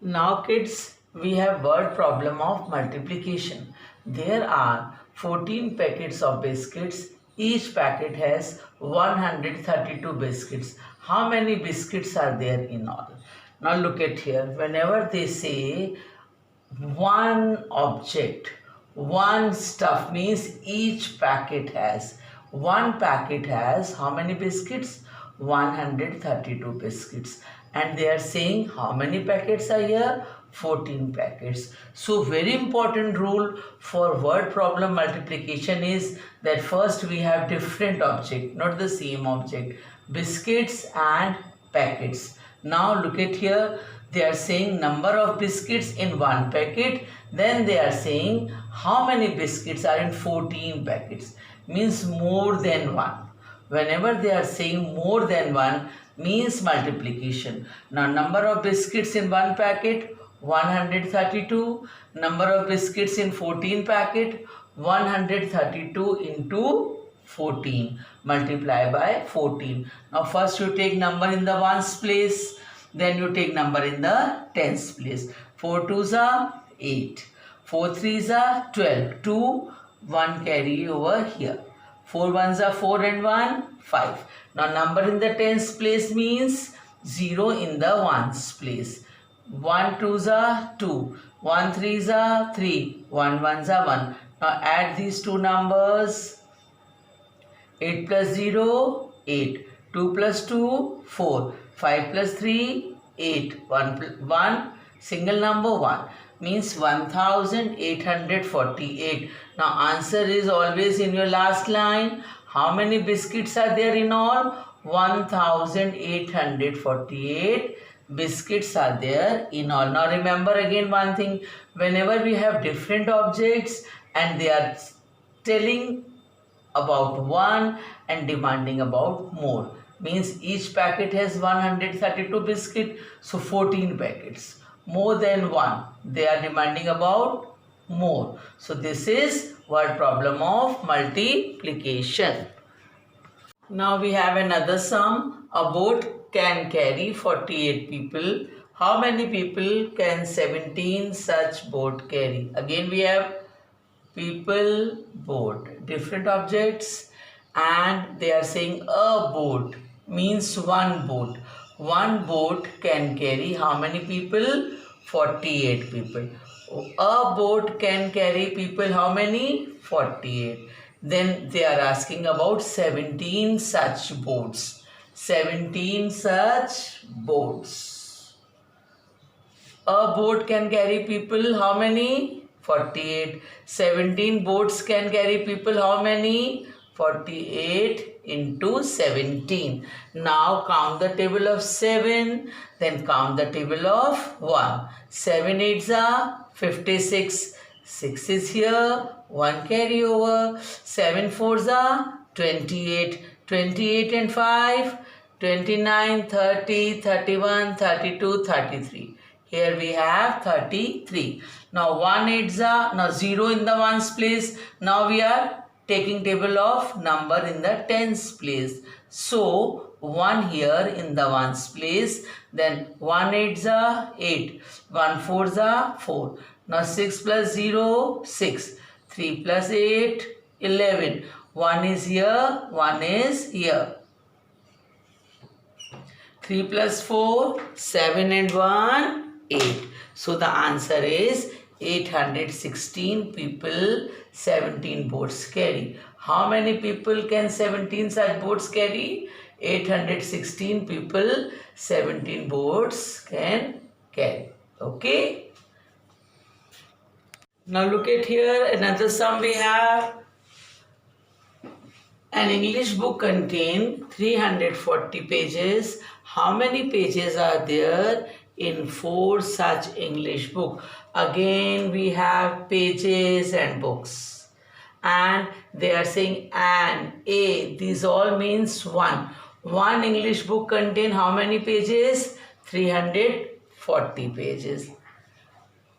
Now kids, we have word problem of multiplication. There are 14 packets of biscuits. Each packet has 132 biscuits. How many biscuits are there in all? Now look at here. Whenever they say one object, one stuff means each packet has. One packet has how many biscuits? 132 biscuits. And they are saying how many packets are here? 14 packets. So very important rule for word problem multiplication is that first we have different object, not the same object. Biscuits and packets. Now look at here, they are saying number of biscuits in one packet, then they are saying how many biscuits are in 14 packets, means more than one. Whenever they are saying more than one means multiplication. Now number of biscuits in one packet 132, number of biscuits in 14 packet 132 into 14 multiply by 14. Now first you take number in the ones place, then you take number in the tens place. 4 twos are 8, 4 threes are 12, 2, 1 carry over here. 4 ones are 4 and 1, 5. Now number in the tens place means 0 in the ones place. 1 twos are 2, 1 threes are 3, 1 ones are 1. Now add these two numbers. 8 plus 0, 8. 2 plus 2, 4. 5 plus 3, 8. 1 single number 1 means 1848. Now answer is always in your last line. How many biscuits are there in all? 1848 biscuits are there in all. Now remember again one thing, whenever we have different objects and they are telling about one and demanding about more, means each packet has 132 biscuit, so 14 packets. More than one, they are demanding about more. So this is word problem of multiplication. Now we have another sum. A boat can carry 48 people. How many people can 17 such boat carry? Again we have people, boat, different objects, and they are saying a boat means one boat. One boat can carry how many people? 48 people. A boat can carry people how many? 48. Then they are asking about 17 such boats. 17 such boats. A boat can carry people how many? 48. 17 boats can carry people how many? 48 into 17. Now count the table of 7, then count the table of 1. 7 8s are 56. 6 is here, 1 carry over. 7 4s are 28. 28 and 5, 29, 30, 31, 32, 33. Here we have 33. Now 1 8s are, now 0 in the ones place. Now we are taking table of number in the tens place. So 1 here in the ones place. Then 1 8s are 8. 1 4s are 4. Now 6 plus 0, 6. 3 plus 8, 11. 1 is here, 1 is here. 3 plus 4, 7 and 1, 8. So the answer is 816 people 17 boats carry. How many people can 17 such boats carry? 816 people 17 boats can carry. Okay. Now look at here, another sum we have. An English book contains 340 pages. How many pages are there in 4 such English book? Again we have pages and books. And they are saying an, a, these all means 1. One English book contains how many pages? 340 pages.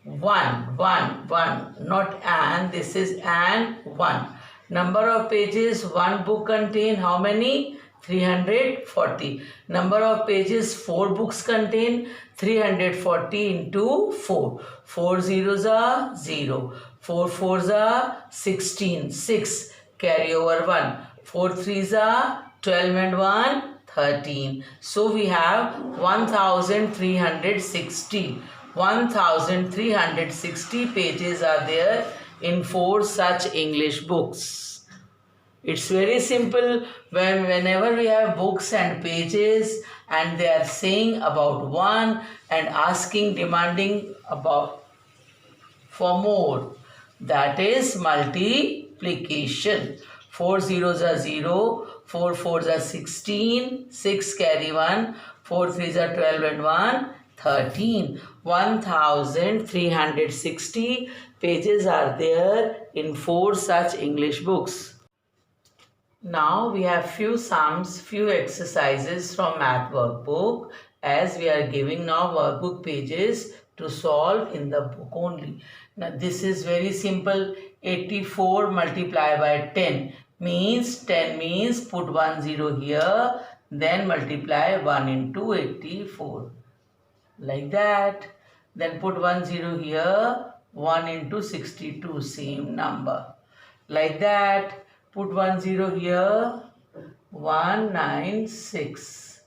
1, not an, this is an 1. Number of pages one book contain how many? 340. Number of pages 4 books contain. 340 into 4. 4 zeros are 0. 4 fours are 16. 6. Carry over 1. 4 threes are 12 and 1. 13. So we have 1360. 1360 pages are there in 4 such English books. It's very simple. Whenever we have books and pages and they are saying about one and asking, demanding about for more, that is multiplication. 4 zeros are 0, 4 fours are 16, 6 carry 1, 4 threes are 12 and 1, 13. 1360 pages are there in 4 such English books. Now we have few sums, few exercises from math workbook, as we are giving now workbook pages to solve in the book only. Now this is very simple. 84 multiplied by 10 means 10 means put 1 0 here, then multiply 1 into 84 like that. Then put 1 0 here, 1 into 62, same number like that. Put 1 0 here, 196.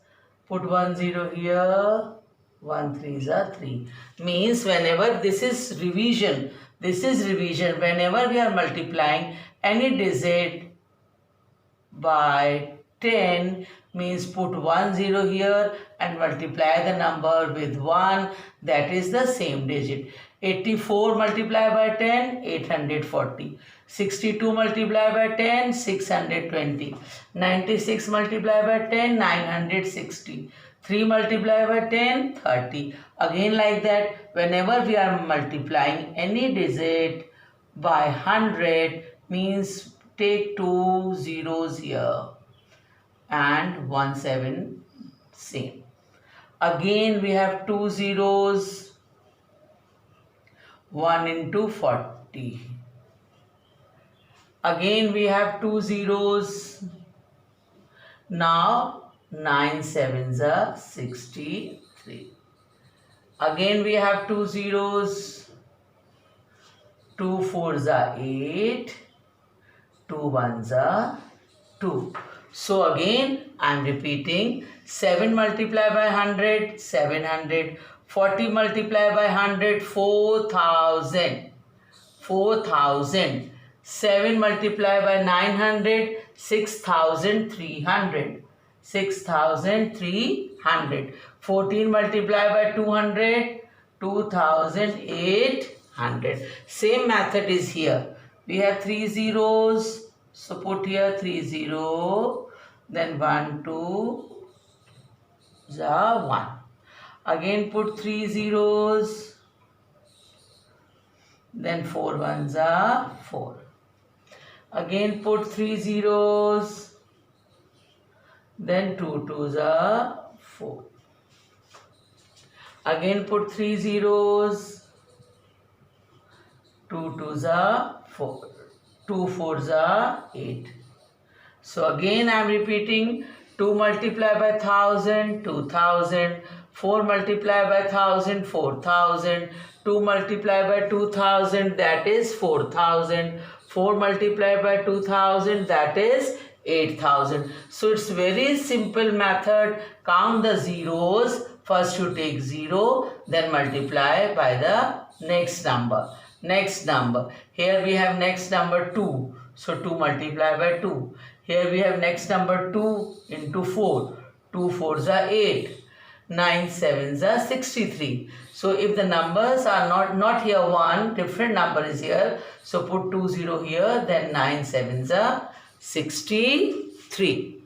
Put 1 0 here, 1 3s are 3. Means whenever this is revision, whenever we are multiplying any digit by 10, means put 1 0 here and multiply the number with 1, that is the same digit. 84 multiplied by 10, 840. 62 multiplied by 10, 620. 96 multiplied by 10, 960. 3 multiplied by 10, 30. Again like that, whenever we are multiplying any digit by 100, means take 2 zeros here and 1 7 same. Again we have 2 zeros, 1 into 40. Again we have 2 zeros. Now 9 sevens are 63. Again we have 2 zeros. 2 fours are 8. 2 ones are 2. So again I am repeating. 7 multiplied by 100, 700. 40 multiplied by 100, 4000. 4000. 7 multiplied by 900, 6300. 6300. 14 multiplied by 200, 2800. Same method is here. We have 3 zeros. So put here 3 0. Then 1 2 1. Again put 3 zeros. Then 4 ones are 4. Again put 3 zeros. Then 2 twos are 4. Again put 3 zeros. 2 twos are 4. 2 fours are 8. So again I am repeating. 2 multiplied by 1000, 2000. 4 multiplied by 1000, 4000. 2 multiplied by 2000, that is 4000. 4 multiplied by 2000, that is 8000. So it's very simple method. Count the zeros. First you take 0, then multiply by the next number. Next number. Here we have next number 2. So 2 multiplied by 2. Here we have next number 2 into 4. 2 fours are 8. 9 sevens are 63. So if the numbers are not here 1, different number is here. So put 2 0 here, then 9 sevens are 63.